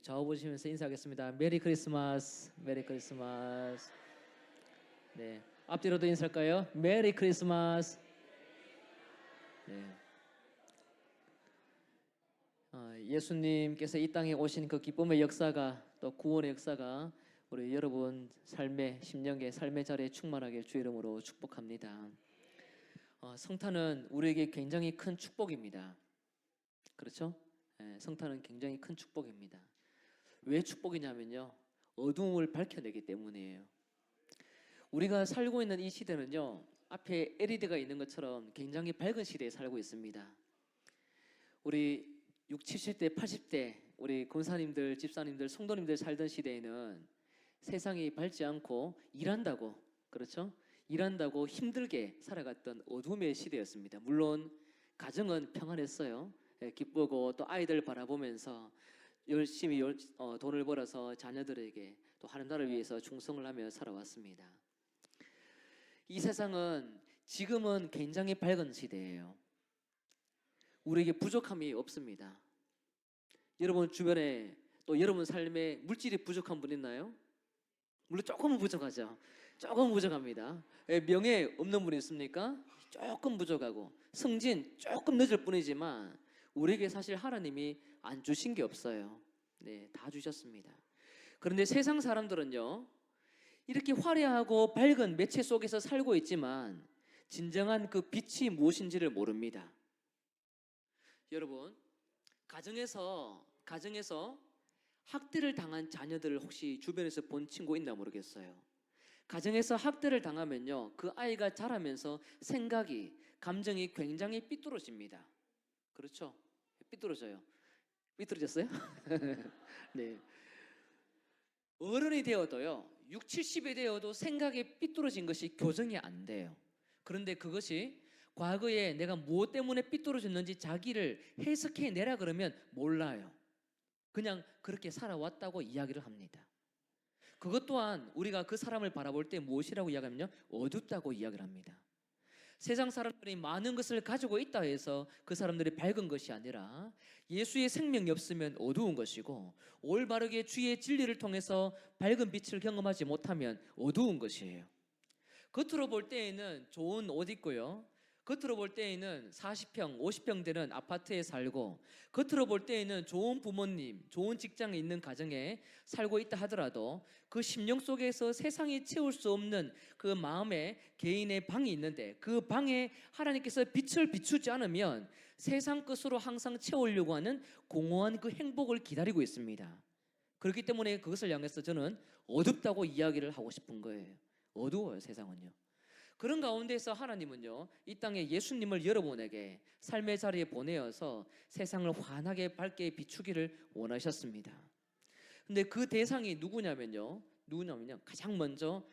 좌우 보시면서 인사하겠습니다. 메리 크리스마스, 메리 크리스마스. 네, 앞뒤로도 인사할까요? 메리 크리스마스. 네. 예수님께서 이 땅에 오신 그 기쁨의 역사가, 또 구원의 역사가 우리 여러분 삶의 심령의 삶의 자리에 충만하게 주 이름으로 축복합니다. 성탄은 우리에게 굉장히 큰 축복입니다. 그렇죠? 네, 성탄은 굉장히 큰 축복입니다. 왜 축복이냐면요, 어두움을 밝혀내기 때문이에요. 우리가 살고 있는 이 시대는요, 앞에 LED가 있는 것처럼 굉장히 밝은 시대에 살고 있습니다. 우리 60, 70대, 80대 우리 권사님들, 집사님들, 성도님들 살던 시대에는 세상이 밝지 않고 일한다고, 그렇죠? 일한다고 힘들게 살아갔던 어둠의 시대였습니다. 물론 가정은 평안했어요. 기쁘고 또 아이들 바라보면서 열심히 돈을 벌어서 자녀들에게 또 하는 나라를 위해서 충성을 하며 살아왔습니다. 이 세상은 지금은 굉장히 밝은 시대예요. 우리에게 부족함이 없습니다. 여러분 주변에 또 여러분 삶에 물질이 부족한 분 있나요? 물론 조금은 부족하죠. 조금 부족합니다. 명예 없는 분 있습니까? 조금 부족하고 승진 조금 늦을 뿐이지만 우리에게 사실 하나님이 안 주신 게 없어요. 네, 다 주셨습니다. 그런데 세상 사람들은요, 이렇게 화려하고 밝은 매체 속에서 살고 있지만 진정한 그 빛이 무엇인지를 모릅니다. 여러분, 가정에서 학대를 당한 자녀들을 혹시 주변에서 본 친구 있나 모르겠어요. 가정에서 학대를 당하면요, 그 아이가 자라면서 생각이, 감정이 굉장히 삐뚤어집니다. 그렇죠? 삐뚤어져요. 삐뚤어졌어요? 네. 어른이 되어도요, 60, 70이 되어도 생각이 삐뚤어진 것이 교정이 안 돼요. 그런데 그것이 과거에 내가 무엇 때문에 삐뚤어졌는지 자기를 해석해내라 그러면 몰라요. 그냥 그렇게 살아왔다고 이야기를 합니다. 그것 또한 우리가 그 사람을 바라볼 때 무엇이라고 이야기하면요, 어둡다고 이야기를 합니다. 세상 사람들이 많은 것을 가지고 있다 해서 그 사람들이 밝은 것이 아니라 예수의 생명이 없으면 어두운 것이고, 올바르게 주의 진리를 통해서 밝은 빛을 경험하지 못하면 어두운 것이에요. 겉으로 볼 때에는 좋은 옷 입고요, 겉으로 볼 때에는 40평, 50평 되는 아파트에 살고, 겉으로 볼 때에는 좋은 부모님, 좋은 직장에 있는 가정에 살고 있다 하더라도 그 심령 속에서 세상이 채울 수 없는 그 마음에 개인의 방이 있는데, 그 방에 하나님께서 빛을 비추지 않으면 세상 것으로 항상 채우려고 하는 공허한 그 행복을 기다리고 있습니다. 그렇기 때문에 그것을 향해서 저는 어둡다고 이야기를 하고 싶은 거예요. 어두워요, 세상은요. 그런 가운데서 하나님은요, 이 땅에 예수님을 여러분에게 삶의 자리에 보내어서 세상을 환하게 밝게 비추기를 원하셨습니다. 근데 그 대상이 누구냐면요, 가장 먼저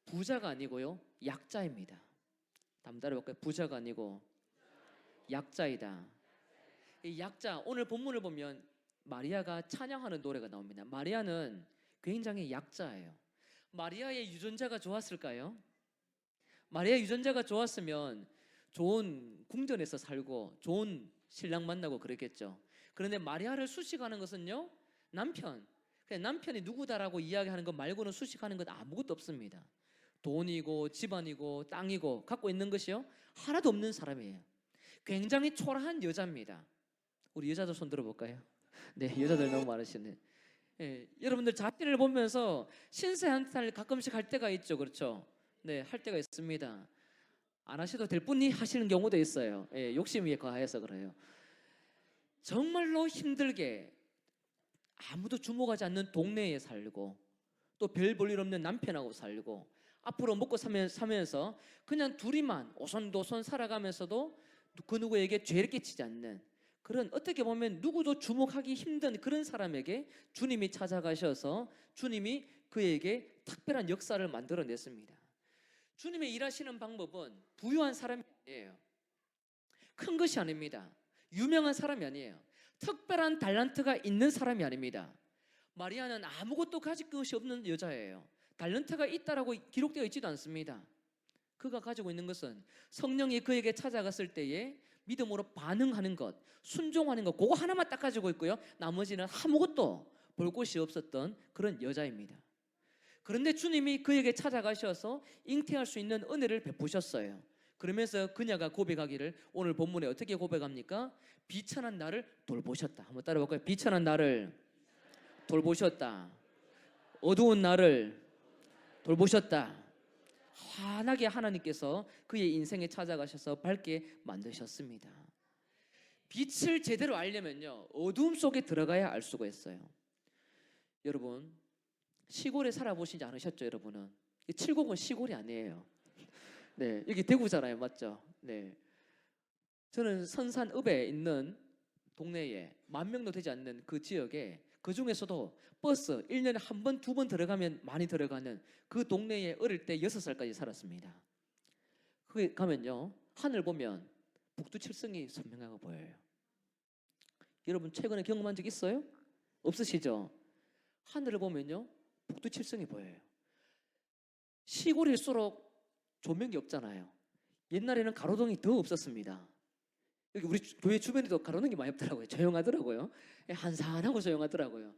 부자가 아니고요, 약자입니다. 한번 따라해볼까요? 부자가 아니고 약자이다. 이 약자, 오늘 본문을 보면 마리아가 찬양하는 노래가 나옵니다. 마리아는 굉장히 약자예요. 마리아의 유전자가 좋았을까요? 마리아 유전자가 좋았으면 좋은 궁전에서 살고 좋은 신랑 만나고 그랬겠죠. 그런데 마리아를 수식하는 것은요, 그냥 남편이 누구다라고 이야기하는 것 말고는 수식하는 것 아무것도 없습니다. 돈이고 집안이고 땅이고 갖고 있는 것이요, 하나도 없는 사람이에요. 굉장히 초라한 여자입니다. 우리 여자도 손 들어볼까요? 네, 여자들 너무 많으시네. 예, 여러분들 자신을 보면서 신세 한탄을 가끔씩 할 때가 있죠, 그렇죠? 네, 할 때가 있습니다. 안 하셔도 될 분이 하시는 경우도 있어요. 예, 욕심이 과해서 그래요. 정말로 힘들게 아무도 주목하지 않는 동네에 살고, 또 별 볼 일 없는 남편하고 살고, 앞으로 먹고 사면서 그냥 둘이만 오손도손 살아가면서도 그 누구에게 죄를 끼치지 않는 그런, 어떻게 보면 누구도 주목하기 힘든 그런 사람에게 주님이 찾아가셔서 주님이 그에게 특별한 역사를 만들어냈습니다. 주님의 일하시는 방법은 부유한 사람이 아니에요. 큰 것이 아닙니다. 유명한 사람이 아니에요. 특별한 달란트가 있는 사람이 아닙니다. 마리아는 아무것도 가질 것이 없는 여자예요. 달란트가 있다라고 기록되어 있지도 않습니다. 그가 가지고 있는 것은 성령이 그에게 찾아갔을 때에 믿음으로 반응하는 것, 순종하는 것, 그거 하나만 딱 가지고 있고요, 나머지는 아무것도 볼 곳이 없었던 그런 여자입니다. 그런데 주님이 그에게 찾아가셔서 잉태할 수 있는 은혜를 베푸셨어요. 그러면서 그녀가 고백하기를 오늘 본문에 어떻게 고백합니까? 비천한 나를 돌보셨다. 한번 따라볼까요? 비천한 나를 돌보셨다. 어두운 나를 돌보셨다. 환하게 하나님께서 그의 인생에 찾아가셔서 밝게 만드셨습니다. 빛을 제대로 알려면요, 어두움 속에 들어가야 알 수가 있어요. 여러분, 시골에 살아보시지 않으셨죠? 여러분은 칠곡은 시골이 아니에요. 네, 여기 대구잖아요, 맞죠? 네, 저는 선산읍에 있는 동네에 10,000명도 되지 않는 그 지역에, 그 중에서도 버스 1년에 한 번, 두 번 들어가면 많이 들어가는 그 동네에 어릴 때 6살까지 살았습니다. 거기 가면요, 하늘 보면 북두칠성이 선명하게 보여요. 여러분 최근에 경험한 적 있어요? 없으시죠? 하늘을 보면요, 북두칠성이 보여요. 시골일수록 조명이 없잖아요. 옛날에는 가로등이 더 없었습니다. 여기 우리 교회 주변에도 가로등이 많이 없더라고요. 조용하더라고요. 한산하고 조용하더라고요.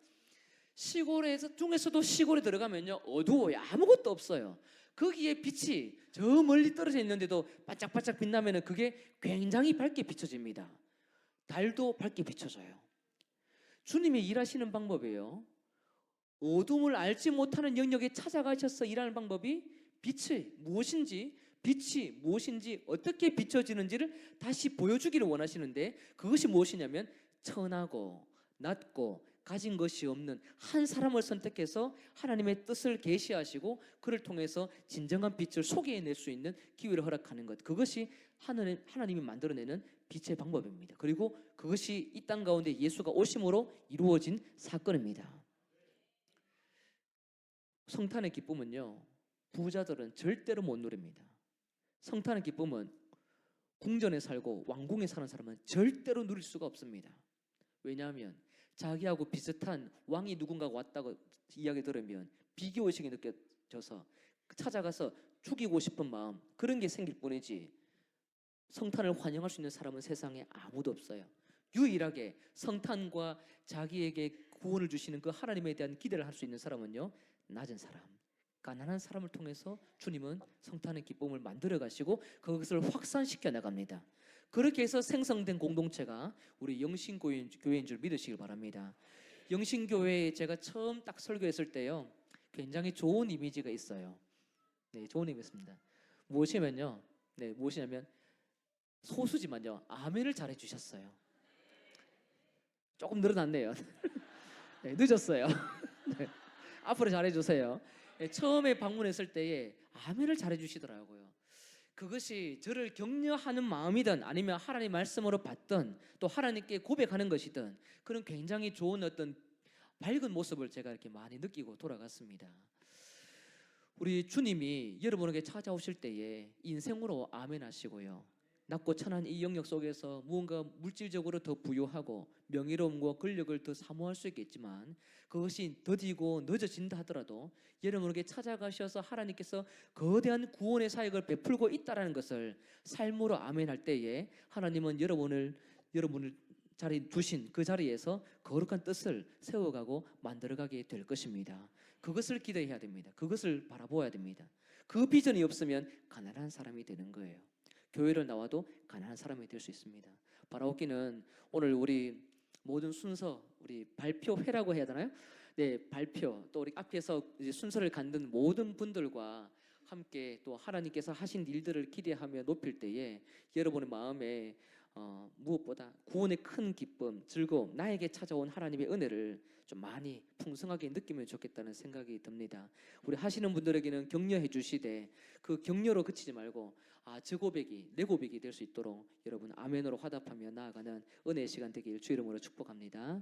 시골에서 중에서도 시골에 들어가면요, 어두워요. 아무것도 없어요. 거기에 빛이 저 멀리 떨어져 있는데도 반짝반짝 빛나면은 그게 굉장히 밝게 비춰집니다. 달도 밝게 비춰져요. 주님이 일하시는 방법이에요. 어둠을 알지 못하는 영역에 찾아가셔서 일하는 방법이 빛이 무엇인지 어떻게 비춰지는지를 다시 보여주기를 원하시는데, 그것이 무엇이냐면 천하고 낮고 가진 것이 없는 한 사람을 선택해서 하나님의 뜻을 계시하시고 그를 통해서 진정한 빛을 소개해낼 수 있는 기회를 허락하는 것, 그것이 하나님이 만들어내는 빛의 방법입니다. 그리고 그것이 이 땅 가운데 예수가 오심으로 이루어진 사건입니다. 성탄의 기쁨은요, 부자들은 절대로 못 누립니다. 성탄의 기쁨은 궁전에 살고 왕궁에 사는 사람은 절대로 누릴 수가 없습니다. 왜냐하면 자기하고 비슷한 왕이 누군가가 왔다고 이야기 들으면 비교의식이 느껴져서 찾아가서 죽이고 싶은 마음, 그런 게 생길 뿐이지 성탄을 환영할 수 있는 사람은 세상에 아무도 없어요. 유일하게 성탄과 자기에게 구원을 주시는 그 하나님에 대한 기대를 할 수 있는 사람은요, 낮은 사람, 가난한 사람을 통해서 주님은 성탄의 기쁨을 만들어 가시고 그것을 확산시켜 나갑니다. 그렇게 해서 생성된 공동체가 우리 영신교회인 줄 믿으시길 바랍니다. 영신교회에 제가 처음 딱 설교했을 때요, 굉장히 좋은 이미지가 있어요. 네, 좋은 이미지입니다. 무엇이냐면 소수지만요, 아멘을 잘해 주셨어요. 조금 늘어났네요. 네, 늦었어요. 네, 앞으로 잘해 주세요. 네, 처음에 방문했을 때에 아멘을 잘해 주시더라고요. 그것이 저를 격려하는 마음이든 아니면 하나님 말씀으로 받든 또 하나님께 고백하는 것이든 그런 굉장히 좋은 어떤 밝은 모습을 제가 이렇게 많이 느끼고 돌아갔습니다. 우리 주님이 여러분에게 찾아오실 때에 인생으로 아멘 하시고요, 낮고 천한 이 영역 속에서 무언가 물질적으로 더 부유하고 명예로움과 권력을 더 사모할 수 있겠지만 그것이 더디고 늦어진다 하더라도 여러분에게 찾아가셔서 하나님께서 거대한 구원의 사역을 베풀고 있다는 것을 삶으로 아멘할 때에 하나님은 여러분을 자리 두신 그 자리에서 거룩한 뜻을 세워가고 만들어가게 될 것입니다. 그것을 기대해야 됩니다. 그것을 바라보아야 됩니다. 그 비전이 없으면 가난한 사람이 되는 거예요. 교회를 나와도 가난한 사람이 될 수 있습니다. 바라옵기는 오늘 우리 모든 순서, 우리 발표회라고 해야 되나요? 네, 발표, 또 우리 앞에서 이제 순서를 갖는 모든 분들과 함께 또 하나님께서 하신 일들을 기대하며 높일 때에 여러분의 마음에 무엇보다 구원의 큰 기쁨, 즐거움, 나에게 찾아온 하나님의 은혜를 좀 많이 풍성하게 느끼면 좋겠다는 생각이 듭니다. 우리 하시는 분들에게는 격려해 주시되 그 격려로 그치지 말고 저 고백이 내 고백이 될 수 있도록 여러분 아멘으로 화답하며 나아가는 은혜의 시간 되길 주 이름으로 축복합니다.